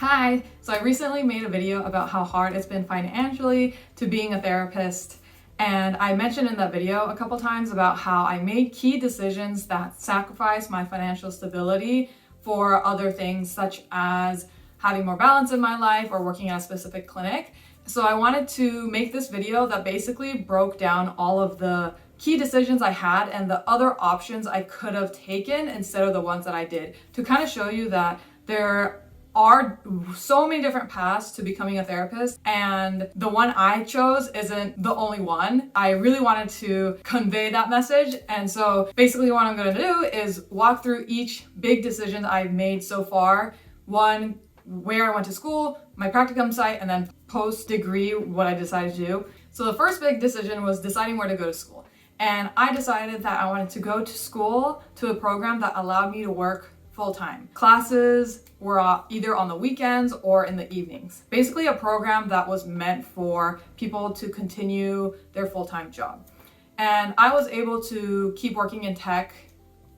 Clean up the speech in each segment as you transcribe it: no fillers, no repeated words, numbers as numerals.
Hi! So I recently made a video about how hard it's been financially to being a therapist, and I mentioned in that video a couple times about how I made key decisions that sacrificed my financial stability for other things such as having more balance in my life or working at a specific clinic. So I wanted to make this video that basically broke down all of the key decisions I had and the other options I could have taken instead of the ones that I did, to kind of show you that there are so many different paths to becoming a therapist, and the one I chose isn't the only one. I really wanted to convey that message, and so basically what I'm going to do is walk through each big decision I've made so far. One, where I went to school, my practicum site, and then post-degree what I decided to do. So the first big decision was deciding where to go to school, and I decided that I wanted to go to school to a program that allowed me to work full-time. Classes were either on the weekends or in the evenings. Basically a program that was meant for people to continue their full-time job. And I was able to keep working in tech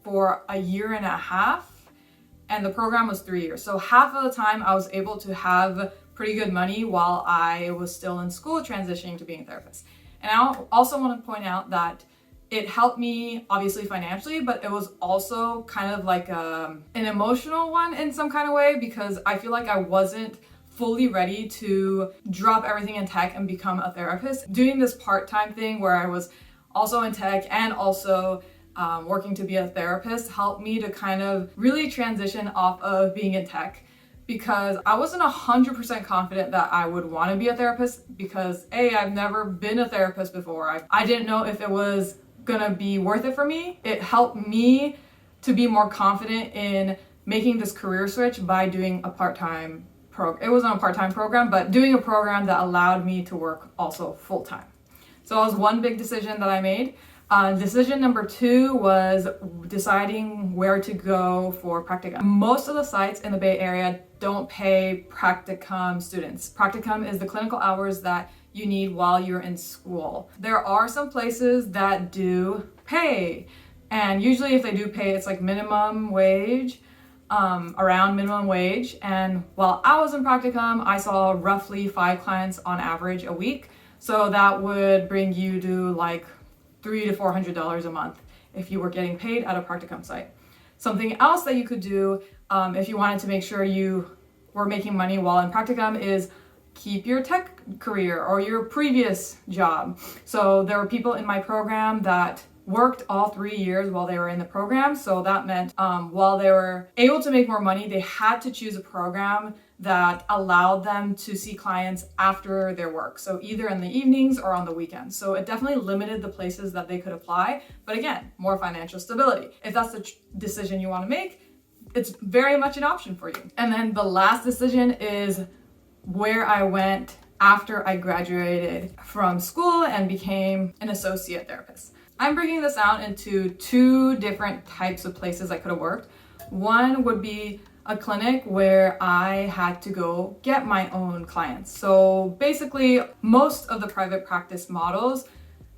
for a year and a half, and the program was 3 years. So half of the time I was able to have pretty good money while I was still in school transitioning to being a therapist. And I also want to point out that it helped me obviously financially, but it was also kind of like an emotional one in some kind of way, because I feel like I wasn't fully ready to drop everything in tech and become a therapist. Doing this part-time thing where I was also in tech and also working to be a therapist helped me to kind of really transition off of being in tech, because I wasn't 100% confident that I would want to be a therapist, because I've never been a therapist before. I didn't know if it was gonna be worth it for me. It helped me to be more confident in making this career switch by doing a part-time program. It wasn't a part-time program, but doing a program that allowed me to work also full-time. So that was one big decision that I made. Decision number 2 was deciding where to go for Practicum. Most of the sites in the Bay Area don't pay Practicum students. Practicum is the clinical hours that you need while you're in school. There are some places that do pay, and usually if they do pay, it's like minimum wage, around minimum wage. And while I was in Practicum, I saw roughly 5 clients on average a week. So that would bring you to like $300 to $400 a month if you were getting paid at a Practicum site. Something else that you could do if you wanted to make sure you were making money while in Practicum is keep your tech career or your previous job. So there were people in my program that worked all 3 years while they were in the program. So that meant while they were able to make more money, they had to choose a program that allowed them to see clients after their work. So either in the evenings or on the weekends. So it definitely limited the places that they could apply. But again, more financial stability. If that's the decision you want to make, it's very much an option for you. And then the last decision is where I went after I graduated from school and became an associate therapist. I'm breaking this out into 2 different types of places I could have worked. One would be a clinic where I had to go get my own clients. So basically, most of the private practice models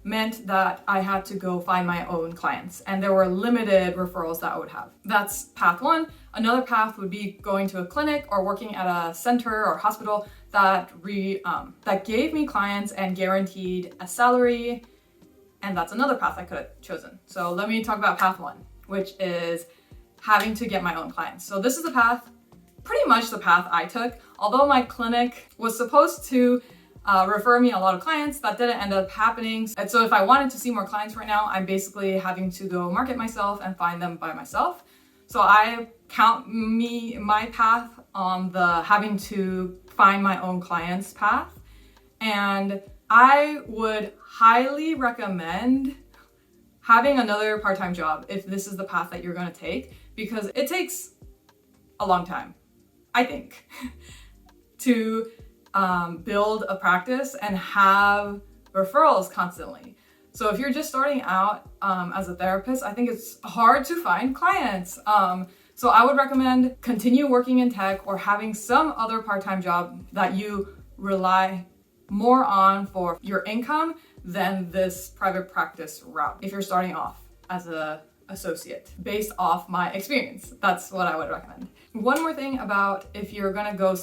meant that I had to go find my own clients, and there were limited referrals that I would have. That's path 1. Another path would be going to a clinic or working at a center or hospital that gave me clients and guaranteed a salary, and that's another path I could have chosen. So let me talk about path 1, which is having to get my own clients. So this is the path, pretty much the path I took. Although my clinic was supposed to refer me a lot of clients, that didn't end up happening. And so if I wanted to see more clients right now, I'm basically having to go market myself and find them by myself. So I count my path on the having to find my own clients path. And I would highly recommend having another part-time job if this is the path that you're going to take, because it takes a long time, I think, to build a practice and have referrals constantly. So if you're just starting out as a therapist, I think it's hard to find clients. So I would recommend continue working in tech or having some other part-time job that you rely more on for your income than this private practice route if you're starting off as a associate. Based off my experience, that's what I would recommend. One more thing about if you're gonna go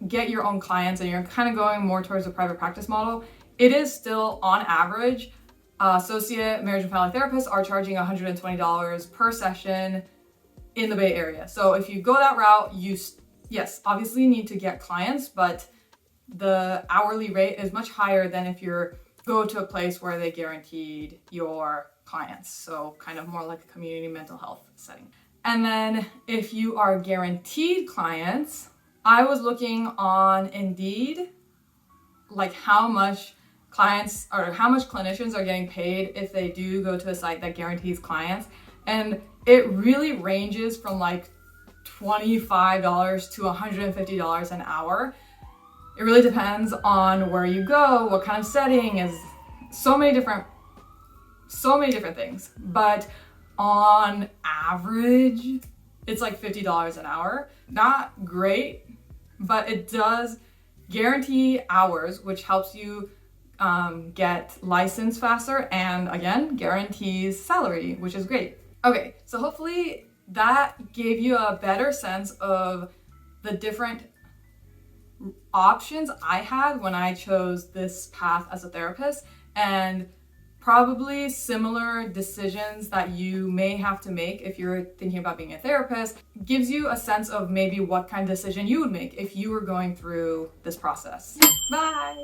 get your own clients and you're kind of going more towards a private practice model, it is still on average, associate marriage and family therapists are charging $120 per session in the Bay Area. So if you go that route, yes, obviously need to get clients, but the hourly rate is much higher than if you go to a place where they guaranteed your clients. So kind of more like a community mental health setting. And then if you are guaranteed clients, I was looking on Indeed, like how much clients or how much clinicians are getting paid if they do go to a site that guarantees clients. And it really ranges from like $25 to $150 an hour. It really depends on where you go, what kind of setting, is so many different things. But on average, it's like $50 an hour. Not great, but it does guarantee hours, which helps you get licensed faster, and again, guarantees salary, which is great. Okay, so hopefully that gave you a better sense of the different options I had when I chose this path as a therapist, and probably similar decisions that you may have to make if you're thinking about being a therapist. Gives you a sense of maybe what kind of decision you would make if you were going through this process. Bye!